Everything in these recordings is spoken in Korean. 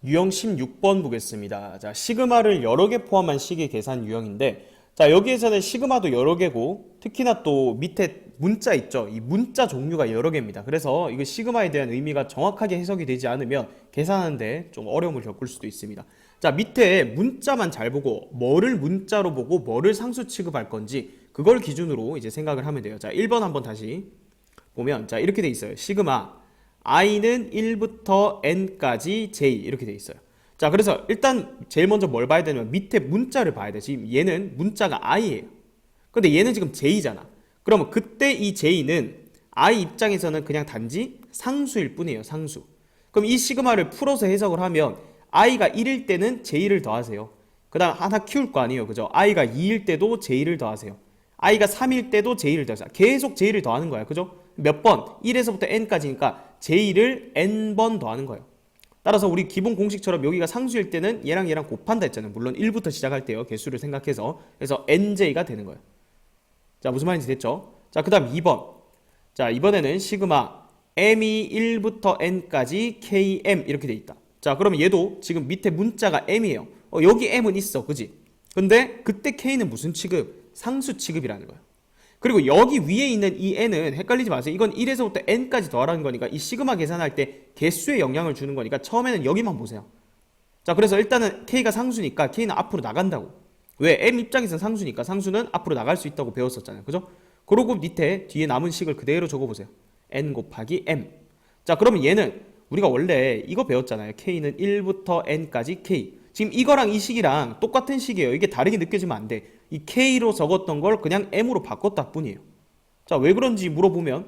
유형 16번 보겠습니다. 자, 시그마를 여러 개 포함한 식의 계산 유형인데, 자, 여기에서는 시그마도 여러 개고, 특히나 또 밑에 문자 있죠? 이 문자 종류가 여러 개입니다. 그래서 이거 시그마에 대한 의미가 정확하게 해석이 되지 않으면 계산하는데 좀 어려움을 겪을 수도 있습니다. 자, 밑에 문자만 잘 보고, 뭐를 문자로 보고, 뭐를 상수 취급할 건지, 그걸 기준으로 이제 생각을 하면 돼요. 자, 1번 한번 다시 보면, 자, 이렇게 돼 있어요. 시그마. i는 1부터 n까지 j 이렇게 돼 있어요. 자, 그래서 일단 제일 먼저 뭘 봐야 되냐면 밑에 문자를 봐야 돼. 지금 얘는 문자가 i예요. 근데 얘는 지금 j잖아. 그러면 그때 이 j는 i 입장에서는 그냥 단지 상수일 뿐이에요. 상수. 그럼 이 시그마를 풀어서 해석을 하면 i가 1일 때는 j를 더하세요. 그 다음 하나 키울 거 아니에요. 그죠? i가 2일 때도 j를 더하세요. i가 3일 때도 j를 더하세요. 계속 j를 더하는 거야. 그죠? 몇 번? 1에서부터 n까지니까 j를 n번 더하는 거예요. 따라서 우리 기본 공식처럼 여기가 상수일 때는 얘랑 얘랑 곱한다 했잖아요. 물론 1부터 시작할 때요. 개수를 생각해서. 그래서 nj가 되는 거예요. 자, 무슨 말인지 됐죠? 자, 그 다음 2번. 자, 이번에는 시그마 m이 1부터 n까지 km 이렇게 돼 있다. 자, 그러면 얘도 지금 밑에 문자가 m이에요. 여기 m은 있어. 그지? 근데 그때 k는 무슨 취급? 상수 취급이라는 거예요. 그리고 여기 위에 있는 이 n은 헷갈리지 마세요. 이건 1에서부터 n까지 더하라는 거니까 이 시그마 계산할 때 개수에 영향을 주는 거니까 처음에는 여기만 보세요. 자, 그래서 일단은 k가 상수니까 k는 앞으로 나간다고. 왜? m 입장에서는 상수니까 상수는 앞으로 나갈 수 있다고 배웠었잖아요. 그죠? 그러고 밑에 뒤에 남은 식을 그대로 적어보세요. n 곱하기 m. 자, 그러면 얘는 우리가 원래 이거 배웠잖아요. k는 1부터 n까지 k. 지금 이거랑 이 식이랑 똑같은 식이에요. 이게 다르게 느껴지면 안 돼. 이 k로 적었던 걸 그냥 m으로 바꿨다 뿐이에요. 자, 왜 그런지 물어보면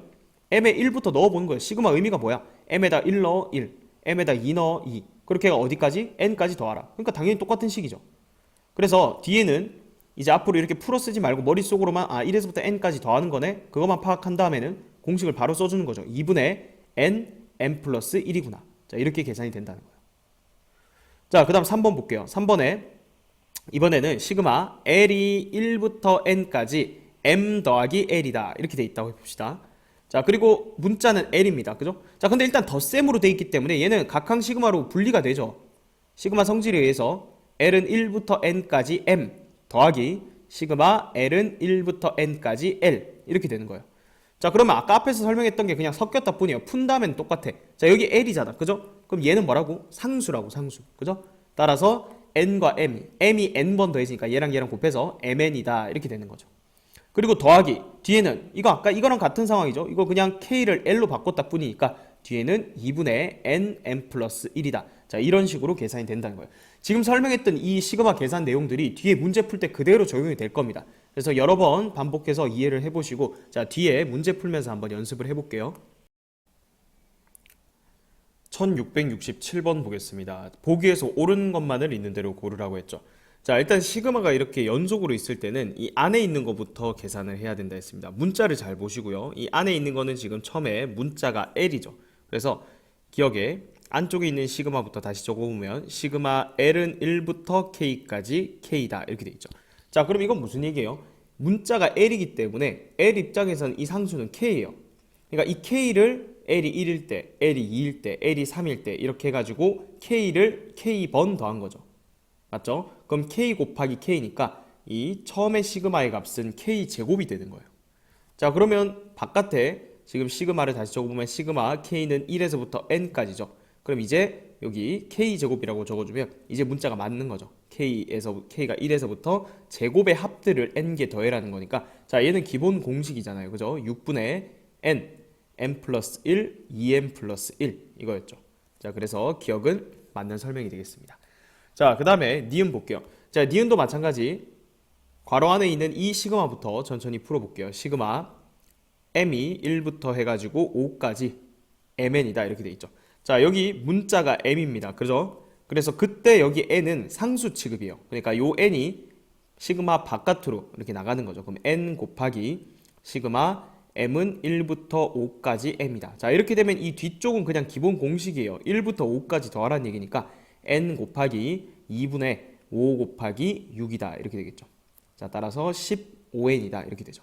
m에 1부터 넣어보는 거예요. 시그마 의미가 뭐야? m에다 1 넣어 1, m에다 2 넣어 2. 그렇게 어디까지? n까지 더하라. 그러니까 당연히 똑같은 식이죠. 그래서 뒤에는 이제 앞으로 이렇게 풀어 쓰지 말고 머릿속으로만 1에서부터 n까지 더하는 거네. 그것만 파악한 다음에는 공식을 바로 써주는 거죠. 2분의 n 플러스 1이구나. 자, 이렇게 계산이 된다는 거예요. 자, 그 다음 3번 볼게요. 3번에 이번에는 시그마 L이 1부터 N까지 M 더하기 L이다. 이렇게 돼 있다고 해봅시다. 자, 그리고 문자는 L입니다. 그죠? 자, 근데 일단 덧셈으로 돼 있기 때문에 얘는 각항 시그마로 분리가 되죠. 시그마 성질에 의해서 L은 1부터 N까지 M 더하기 시그마 L은 1부터 N까지 L 이렇게 되는 거예요. 자, 그러면 아까 앞에서 설명했던 게 그냥 섞였다 뿐이에요. 푼다면 똑같아. 자, 여기 L이잖아. 그죠? 그럼 얘는 뭐라고? 상수라고, 상수. 그죠? 따라서 n과 m이 n번 더해지니까 얘랑 얘랑 곱해서 mn이다. 이렇게 되는 거죠. 그리고 더하기. 뒤에는 이거 아까 이거랑 같은 상황이죠. 이거 그냥 k를 l로 바꿨다 뿐이니까 뒤에는 2분의 n 플러스 1이다. 자, 이런 식으로 계산이 된다는 거예요. 지금 설명했던 이 시그마 계산 내용들이 뒤에 문제 풀 때 그대로 적용이 될 겁니다. 그래서 여러 번 반복해서 이해를 해보시고, 자, 뒤에 문제 풀면서 한번 연습을 해볼게요. 1667번 보겠습니다. 보기에서 옳은 것만을 있는 대로 고르라고 했죠. 자, 일단 시그마가 이렇게 연속으로 있을 때는 이 안에 있는 것부터 계산을 해야 된다 했습니다. 문자를 잘 보시고요. 이 안에 있는 거는 지금 처음에 문자가 L이죠. 그래서 기억에 안쪽에 있는 시그마부터 다시 적어보면 시그마 L은 1부터 K까지 K다. 이렇게 돼 있죠. 자, 그럼 이건 무슨 얘기예요? 문자가 L이기 때문에 L 입장에서는 이 상수는 K예요. 그러니까 이 K를 L이 1일 때, L이 2일 때, L이 3일 때 이렇게 해가지고 K를 K번 더한 거죠. 맞죠? 그럼 K 곱하기 K니까 이 처음에 시그마의 값은 K 제곱이 되는 거예요. 자, 그러면 바깥에 지금 시그마를 다시 적어보면 시그마 K는 1에서부터 N까지죠. 그럼 이제 여기 K 제곱이라고 적어주면 이제 문자가 맞는 거죠. K가 1에서부터 제곱의 합들을 N개 더해라는 거니까, 자, 얘는 기본 공식이잖아요. 그죠? 6분의 n 플러스 1, 2n 플러스 1 이거였죠. 자, 그래서 기억은 맞는 설명이 되겠습니다. 자, 그 다음에 니은 볼게요. 자, 니은도 마찬가지 괄호 안에 있는 이 시그마부터 천천히 풀어볼게요. 시그마 m이 1부터 해가지고 5까지 mn이다 이렇게 돼 있죠. 자, 여기 문자가 m입니다. 그죠? 그래서 그때 여기 n은 상수 취급이에요. 그러니까 요 n이 시그마 바깥으로 이렇게 나가는 거죠. 그럼 n 곱하기 시그마 m은 1부터 5까지 m이다. 자, 이렇게 되면 이 뒤쪽은 그냥 기본 공식이에요. 1부터 5까지 더하라는 얘기니까 n 곱하기 2분의 5 곱하기 6이다. 이렇게 되겠죠. 자, 따라서 15n이다. 이렇게 되죠.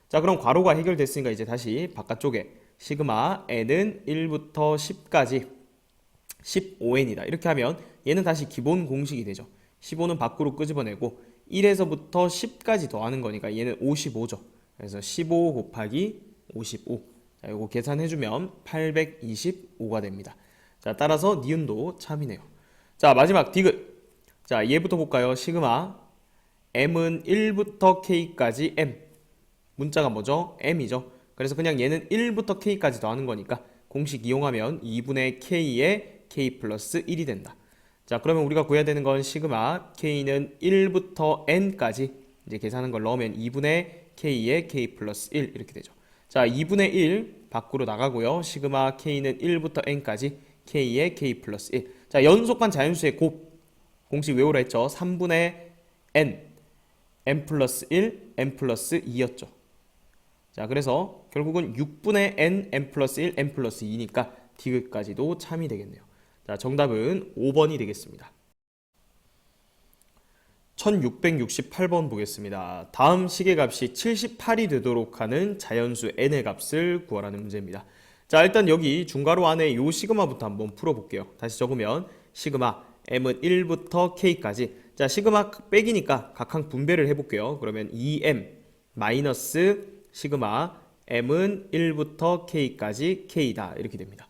자, 그럼 괄호가 해결됐으니까 이제 다시 바깥쪽에 시그마 n은 1부터 10까지 15n이다. 이렇게 하면 얘는 다시 기본 공식이 되죠. 15는 밖으로 끄집어내고 1에서부터 10까지 더하는 거니까 얘는 55죠. 그래서 15 곱하기 55. 자, 요거 계산해주면 825가 됩니다. 자, 따라서 니은도 참이네요. 자, 마지막 디귿. 자, 얘부터 볼까요? 시그마 m은 1부터 k까지 m. 문자가 뭐죠? m이죠. 그래서 그냥 얘는 1부터 k까지 더하는 거니까 공식 이용하면 2분의 k에 k 플러스 1이 된다. 자, 그러면 우리가 구해야 되는 건 시그마 k는 1부터 n까지 이제 계산한 걸 넣으면 2분의 k에 k 플러스 1 이렇게 되죠. 자, 2분의 1 밖으로 나가고요. 시그마 k는 1부터 n까지 k에 k 플러스 1. 자, 연속한 자연수의 곱 공식 외우라 했죠. 3분의 n 플러스 1, n 플러스 2였죠. 자, 그래서 결국은 6분의 n 플러스 1, n 플러스 2니까 디귿까지도 참이 되겠네요. 자, 정답은 5번이 되겠습니다. 1668번 보겠습니다. 다음 식의 값이 78이 되도록 하는 자연수 n의 값을 구하라는 문제입니다. 자, 일단 여기 중괄호 안에 이 시그마부터 한번 풀어볼게요. 다시 적으면 시그마 m은 1부터 k까지. 자, 시그마 빼기니까 각항 분배를 해볼게요. 그러면 2m 마이너스 시그마 m은 1부터 k까지 k다 이렇게 됩니다.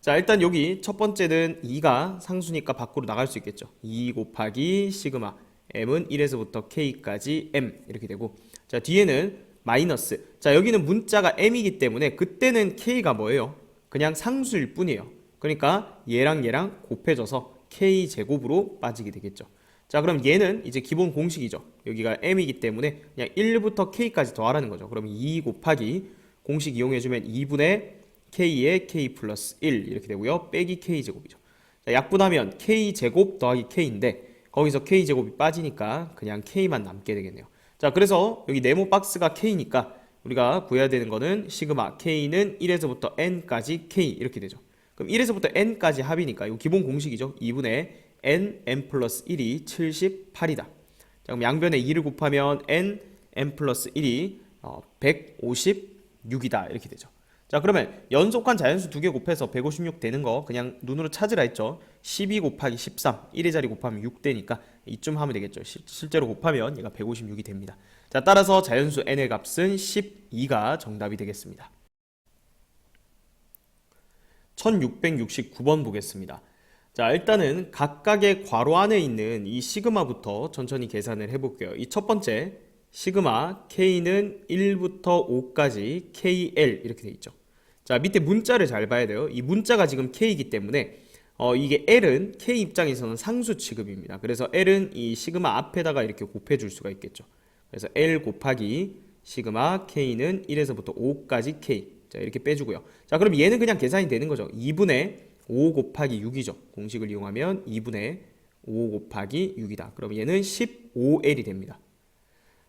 자, 일단 여기 첫 번째는 2가 상수니까 밖으로 나갈 수 있겠죠. 2 곱하기 시그마 m은 1에서부터 k까지 m 이렇게 되고, 자, 뒤에는 마이너스. 자, 여기는 문자가 m이기 때문에 그때는 k가 뭐예요? 그냥 상수일 뿐이에요. 그러니까 얘랑 얘랑 곱해져서 k제곱으로 빠지게 되겠죠. 자, 그럼 얘는 이제 기본 공식이죠. 여기가 m이기 때문에 그냥 1부터 k까지 더하라는 거죠. 그럼 2 곱하기 공식 이용해주면 2분의 k에 k 플러스 1 이렇게 되고요. 빼기 k제곱이죠. 자, 약분하면 k제곱 더하기 k인데 거기서 k제곱이 빠지니까 그냥 k만 남게 되겠네요. 자, 그래서 여기 네모 박스가 k니까 우리가 구해야 되는 거는 시그마 k는 1에서부터 n까지 k 이렇게 되죠. 그럼 1에서부터 n까지 합이니까 이거 기본 공식이죠. 2분의 n 플러스 1이 78이다. 자, 그럼 양변에 2를 곱하면 n 플러스 1이 156이다 이렇게 되죠. 자, 그러면 연속한 자연수 두 개 곱해서 156 되는 거 그냥 눈으로 찾으라 했죠. 12 곱하기 13, 1의 자리 곱하면 6 되니까 이쯤 하면 되겠죠. 실제로 곱하면 얘가 156이 됩니다. 자, 따라서 자연수 n의 값은 12가 정답이 되겠습니다. 1669번 보겠습니다. 자, 일단은 각각의 괄호 안에 있는 이 시그마부터 천천히 계산을 해볼게요. 이 첫 번째 시그마 k는 1부터 5까지 kl 이렇게 돼 있죠. 자, 밑에 문자를 잘 봐야 돼요. 이 문자가 지금 k이기 때문에 이게 l은 k 입장에서는 상수 취급입니다. 그래서 l은 이 시그마 앞에다가 이렇게 곱해줄 수가 있겠죠. 그래서 l 곱하기 시그마 k는 1에서부터 5까지 k. 자, 이렇게 빼주고요. 자, 그럼 얘는 그냥 계산이 되는 거죠. 2분의 5 곱하기 6이죠. 공식을 이용하면 2분의 5 곱하기 6이다. 그럼 얘는 15l이 됩니다.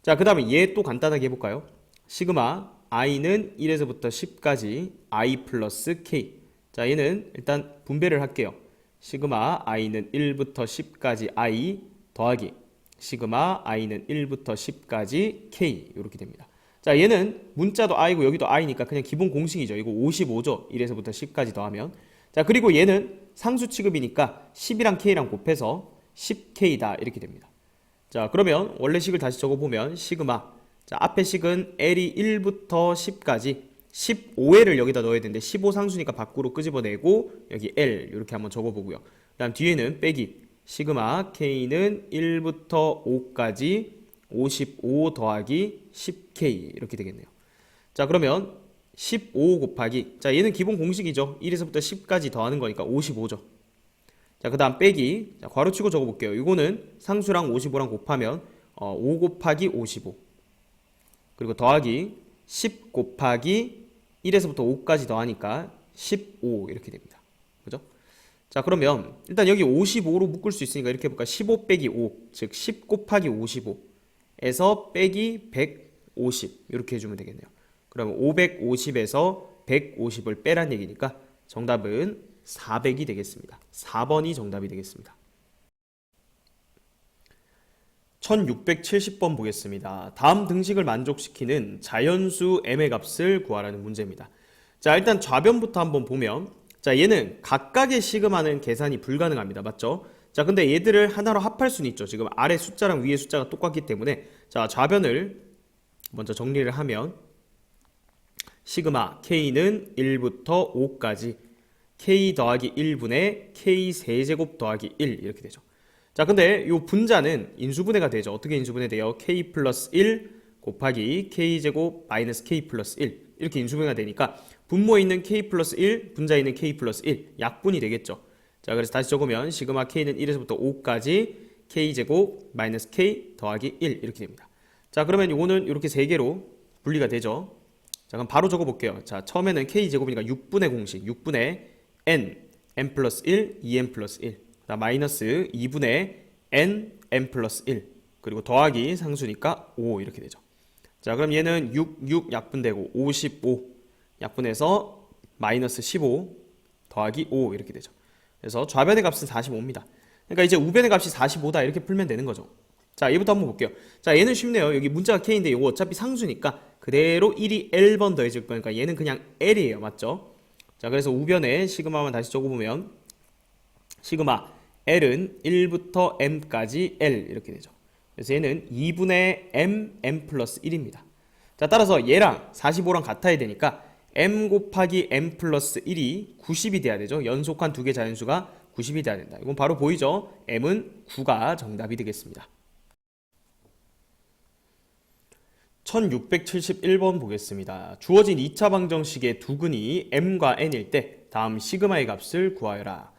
자, 그 다음에 얘 또 간단하게 해볼까요? 시그마 i는 1에서부터 10까지 i 플러스 k. 자, 얘는 일단 분배를 할게요. 시그마 i는 1부터 10까지 i 더하기 시그마 i는 1부터 10까지 k 이렇게 됩니다. 자, 얘는 문자도 i고 여기도 i니까 그냥 기본 공식이죠. 이거 55죠. 1에서부터 10까지 더하면. 자, 그리고 얘는 상수 취급이니까 10이랑 k랑 곱해서 10k다 이렇게 됩니다. 자, 그러면 원래 식을 다시 적어보면 시그마, 자, 앞에 식은 l이 1부터 10까지 15l을 여기다 넣어야 되는데 15 상수니까 밖으로 끄집어내고 여기 l 이렇게 한번 적어보고요. 그 다음 뒤에는 빼기 시그마 k는 1부터 5까지 55 더하기 10k 이렇게 되겠네요. 자, 그러면 15 곱하기, 자, 얘는 기본 공식이죠. 1에서부터 10까지 더하는 거니까 55죠. 자, 그 다음 빼기, 자, 괄호치고 적어볼게요. 이거는 상수랑 55랑 곱하면 5 곱하기 55 그리고 더하기 10 곱하기 1에서부터 5까지 더하니까 15 이렇게 됩니다. 그죠? 자, 그러면 일단 여기 55로 묶을 수 있으니까 이렇게 해볼까? 15 빼기 5, 즉 10 곱하기 55에서 빼기 150 이렇게 해주면 되겠네요. 그러면 550에서 150을 빼란 얘기니까 정답은 400이 되겠습니다. 4번이 정답이 되겠습니다. 1670번 보겠습니다. 다음 등식을 만족시키는 자연수 m의 값을 구하라는 문제입니다. 자, 일단 좌변부터 한번 보면 자, 얘는 각각의 시그마는 계산이 불가능합니다. 맞죠? 자, 근데 얘들을 하나로 합할 수는 있죠. 지금 아래 숫자랑 위에 숫자가 똑같기 때문에. 자, 좌변을 먼저 정리를 하면 시그마 K는 1부터 5까지 K 더하기 1분의 K 세제곱 더하기 1 이렇게 되죠. 자, 근데 요 분자는 인수분해가 되죠. 어떻게 인수분해 돼요? K 플러스 1 곱하기 K제곱 마이너스 K 플러스 1 이렇게 인수분해가 되니까 분모에 있는 K 플러스 1, 분자에 있는 K 플러스 1 약분이 되겠죠. 자, 그래서 다시 적으면 시그마 K는 1에서부터 5까지 K제곱 마이너스 K 더하기 1 이렇게 됩니다. 자, 그러면 이거는 이렇게 세 개로 분리가 되죠. 자, 그럼 바로 적어볼게요. 자, 처음에는 K제곱이니까 6분의 공식 6분의 N 플러스 1, 2N 플러스 1 자, 마이너스 2분의 N 플러스 1 그리고 더하기 상수니까 5 이렇게 되죠. 자, 그럼 얘는 6 약분되고 55 약분해서 마이너스 15 더하기 5 이렇게 되죠. 그래서 좌변의 값은 45입니다. 그러니까 이제 우변의 값이 45다 이렇게 풀면 되는 거죠. 자, 얘부터 한번 볼게요. 자, 얘는 쉽네요. 여기 문자가 K인데 이거 어차피 상수니까 그대로 1이 L번 더해질 거니까 얘는 그냥 L이에요. 맞죠? 자, 그래서 우변에 시그마만 다시 적어보면 시그마 L은 1부터 M까지 L 이렇게 되죠. 그래서 얘는 2분의 M 플러스 1입니다. 자, 따라서 얘랑 45랑 같아야 되니까 M 곱하기 M 플러스 1이 90이 돼야 되죠. 연속한 두 개 자연수가 90이 돼야 된다. 이건 바로 보이죠? M은 9가 정답이 되겠습니다. 1671번 보겠습니다. 주어진 2차 방정식의 두근이 M과 N일 때 다음 시그마의 값을 구하여라.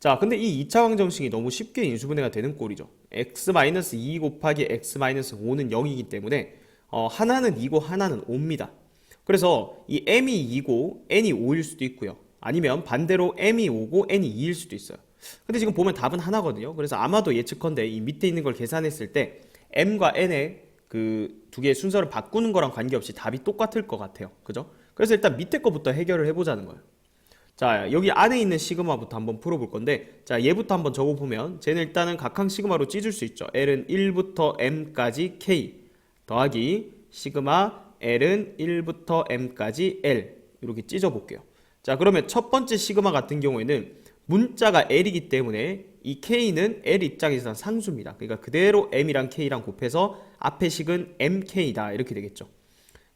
자, 근데 이 2차 방정식이 너무 쉽게 인수분해가 되는 꼴이죠. x-2 곱하기 x-5는 0이기 때문에 하나는 2고 하나는 5입니다. 그래서 이 m이 2고 n이 5일 수도 있고요. 아니면 반대로 m이 5고 n이 2일 수도 있어요. 근데 지금 보면 답은 하나거든요. 그래서 아마도 예측컨대 이 밑에 있는 걸 계산했을 때 m과 n의 그 두 개의 순서를 바꾸는 거랑 관계없이 답이 똑같을 것 같아요. 그죠? 그래서 일단 밑에 거부터 해결을 해보자는 거예요. 자, 여기 안에 있는 시그마부터 한번 풀어볼 건데, 자, 얘부터 한번 적어보면 쟤는 일단은 각항 시그마로 찢을 수 있죠. L은 1부터 M까지 K 더하기 시그마 L은 1부터 M까지 L 이렇게 찢어볼게요. 자, 그러면 첫 번째 시그마 같은 경우에는 문자가 L이기 때문에 이 K는 L 입장에서는 상수입니다. 그러니까 그대로 M이랑 K랑 곱해서 앞에 식은 MK다 이렇게 되겠죠.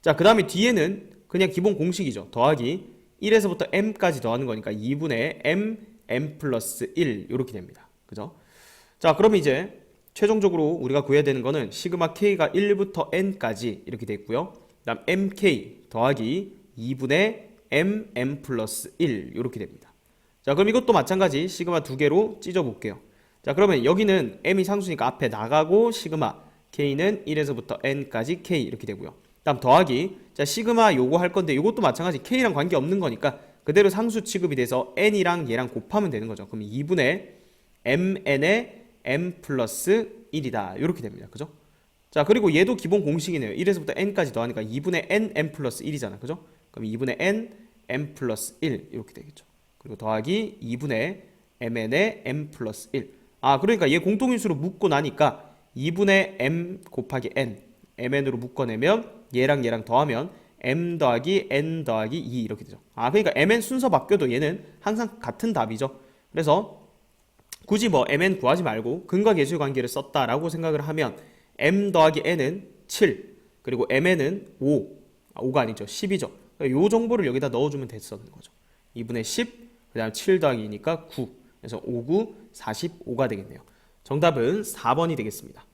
자, 그 다음에 뒤에는 그냥 기본 공식이죠. 더하기 1에서부터 m까지 더하는 거니까 2분의 m 플러스 1 이렇게 됩니다. 그죠? 자, 그럼 이제 최종적으로 우리가 구해야 되는 거는 시그마 k가 1부터 n까지 이렇게 돼 있고요. 그 다음 mk 더하기 2분의 m 플러스 1 이렇게 됩니다. 자, 그럼 이것도 마찬가지 시그마 두 개로 찢어 볼게요. 자, 그러면 여기는 m이 상수니까 앞에 나가고 시그마 k는 1에서부터 n까지 k 이렇게 되고요. 다음 더하기 자 시그마 요거 할 건데 요것도 마찬가지 k랑 관계 없는 거니까 그대로 상수 취급이 돼서 n이랑 얘랑 곱하면 되는 거죠. 그럼 2분의 mn의 m 플러스 1이다 이렇게 됩니다. 그죠? 자, 그리고 얘도 기본 공식이네요. 1에서부터 n까지 더하니까 2분의 m 플러스 1이잖아. 그죠? 그럼 2분의 m 플러스 1 이렇게 되겠죠. 그리고 더하기 2분의 mn의 m 플러스 1. 아, 그러니까 얘 공통인수로 묶고 나니까 2분의 m 곱하기 n mn으로 묶어내면 얘랑 얘랑 더하면 m 더하기 n 더하기 2 이렇게 되죠. 아, 그러니까 mn 순서 바뀌어도 얘는 항상 같은 답이죠. 그래서 굳이 뭐 mn 구하지 말고 근과 계수의 관계를 썼다라고 생각을 하면 m 더하기 n은 7 그리고 mn은 5 5가 아니죠. 10이죠. 요 정보를 여기다 넣어주면 됐었는 거죠. 2분의 10 그 다음 7 더하기 2니까 9 그래서 5, 9, 45가 되겠네요. 정답은 4번이 되겠습니다.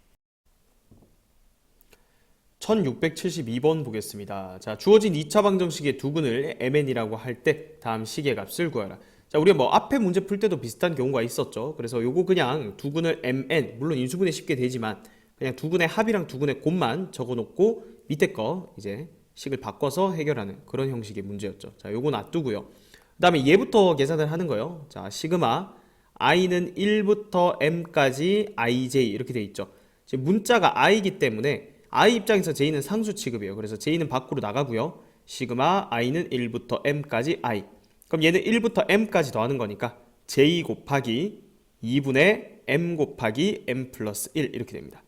1672번 보겠습니다. 자, 주어진 2차 방정식의 두근을 mn이라고 할 때 다음 식의 값을 구하라. 자, 우리가 뭐 앞에 문제 풀 때도 비슷한 경우가 있었죠. 그래서 요거 그냥 두근을 mn, 물론 인수분해 쉽게 되지만 그냥 두근의 합이랑 두근의 곱만 적어놓고 밑에 거 이제 식을 바꿔서 해결하는 그런 형식의 문제였죠. 자, 요거 놔두고요. 그 다음에 얘부터 계산을 하는 거예요. 자, 시그마 i는 1부터 m까지 ij 이렇게 돼 있죠. 지금 문자가 i이기 때문에 i 입장에서 j는 상수 취급이에요. 그래서 j는 밖으로 나가고요. 시그마 i는 1부터 m까지 i. 그럼 얘는 1부터 m까지 더하는 거니까 j 곱하기 2분의 m 곱하기 m 플러스 1 이렇게 됩니다.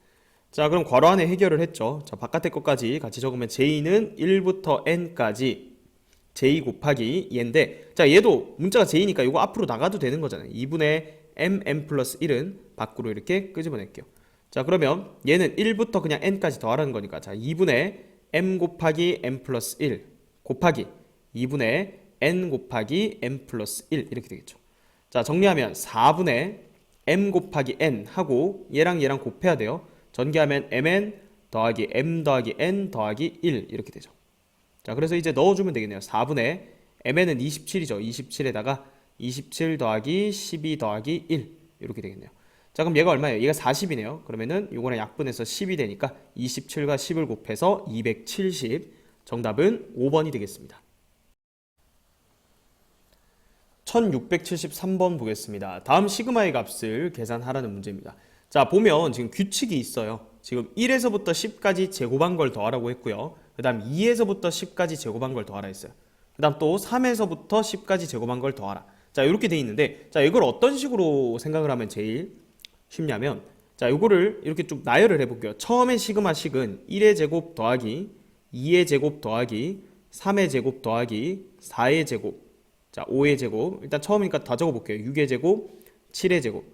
자, 그럼 괄호 안에 해결을 했죠. 자, 바깥의 것까지 같이 적으면 j는 1부터 n까지 j 곱하기 얘인데, 자 얘도 문자가 j니까 이거 앞으로 나가도 되는 거잖아요. 2분의 m 플러스 1은 밖으로 이렇게 끄집어낼게요. 자 그러면 얘는 1부터 그냥 n까지 더하라는 거니까, 자 2분의 m 곱하기 m 플러스 1 곱하기 2분의 n 곱하기 m 플러스 1 이렇게 되겠죠. 자 정리하면 4분의 m 곱하기 n 하고 얘랑 얘랑 곱해야 돼요. 전개하면 mn 더하기 m 더하기 n 더하기 1 이렇게 되죠. 자 그래서 이제 넣어주면 되겠네요. 4분의 mn은 27이죠. 27에다가 27 더하기 12 더하기 1 이렇게 되겠네요. 자 그럼 얘가 얼마예요? 얘가 40이네요. 그러면은 요거랑 약분해서 10이 되니까 27과 10을 곱해서 270. 정답은 5번이 되겠습니다. 1673번 보겠습니다. 다음 시그마의 값을 계산하라는 문제입니다. 자 보면 지금 규칙이 있어요. 지금 1에서부터 10까지 제곱한 걸 더하라고 했고요. 그 다음 2에서부터 10까지 제곱한 걸 더하라 했어요. 그 다음 또 3에서부터 10까지 제곱한 걸 더하라. 자 이렇게 돼 있는데, 자 이걸 어떤 식으로 생각을 하면 제일 쉽냐면, 자 요거를 이렇게 좀 나열을 해볼게요. 처음에 시그마 식은 1의 제곱 더하기 2의 제곱 더하기 3의 제곱 더하기 4의 제곱, 자 5의 제곱, 일단 처음이니까 다 적어볼게요. 6의 제곱, 7의 제곱,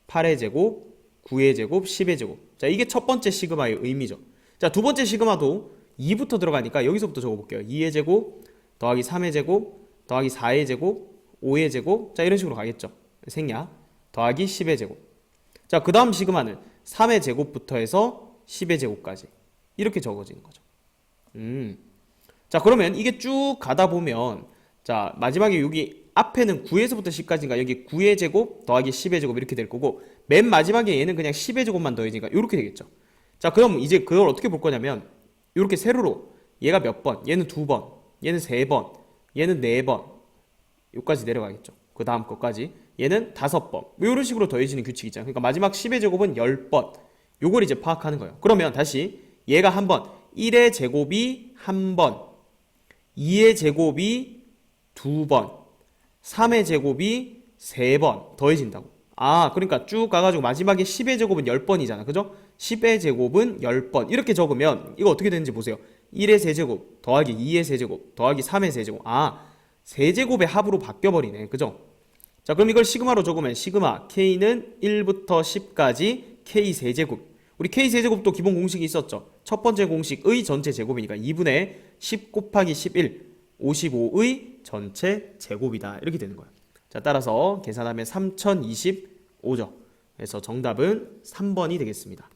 8의 제곱, 9의 제곱, 10의 제곱. 자 이게 첫 번째 시그마의 의미죠. 자 두 번째 시그마도 2부터 들어가니까 여기서부터 적어볼게요. 2의 제곱 더하기 3의 제곱 더하기 4의 제곱 5의 제곱, 자 이런 식으로 가겠죠. 생략 더하기 10의 제곱. 자 그 다음 시그마는 3의 제곱부터 해서 10의 제곱까지 이렇게 적어지는 거죠. 자 그러면 이게 쭉 가다 보면, 자 마지막에 여기 앞에는 9에서부터 10까지인가 여기 9의 제곱 더하기 10의 제곱 이렇게 될 거고, 맨 마지막에 얘는 그냥 10의 제곱만 더해지니까 이렇게 되겠죠. 자 그럼 이제 그걸 어떻게 볼 거냐면, 이렇게 세로로 얘가 몇 번, 얘는 2번, 얘는 3번, 얘는 4번 여기까지 내려가겠죠. 그 다음 것까지 얘는 5번, 뭐 이런 식으로 더해지는 규칙이 있잖아요. 그러니까 마지막 10의 제곱은 10번, 요걸 이제 파악하는 거예요. 그러면 다시 얘가 한 번, 1의 제곱이 한 번, 2의 제곱이 2번, 3의 제곱이 3번 더해진다고. 아 그러니까 쭉 가가지고 마지막에 10의 제곱은 10번이잖아. 그죠? 10의 제곱은 10번 이렇게 적으면 이거 어떻게 되는지 보세요. 1의 세제곱 더하기 2의 세제곱 더하기 3의 세제곱. 아 세제곱의 합으로 바뀌어버리네. 그죠? 자 그럼 이걸 시그마로 적으면 시그마 K는 1부터 10까지 K 세제곱. 우리 K 세제곱도 기본 공식이 있었죠. 첫 번째 공식의 전체 제곱이니까 2분의 10 곱하기 11 55의 전체 제곱이다 이렇게 되는 거예요. 자 따라서 계산하면 3025죠. 그래서 정답은 3번이 되겠습니다.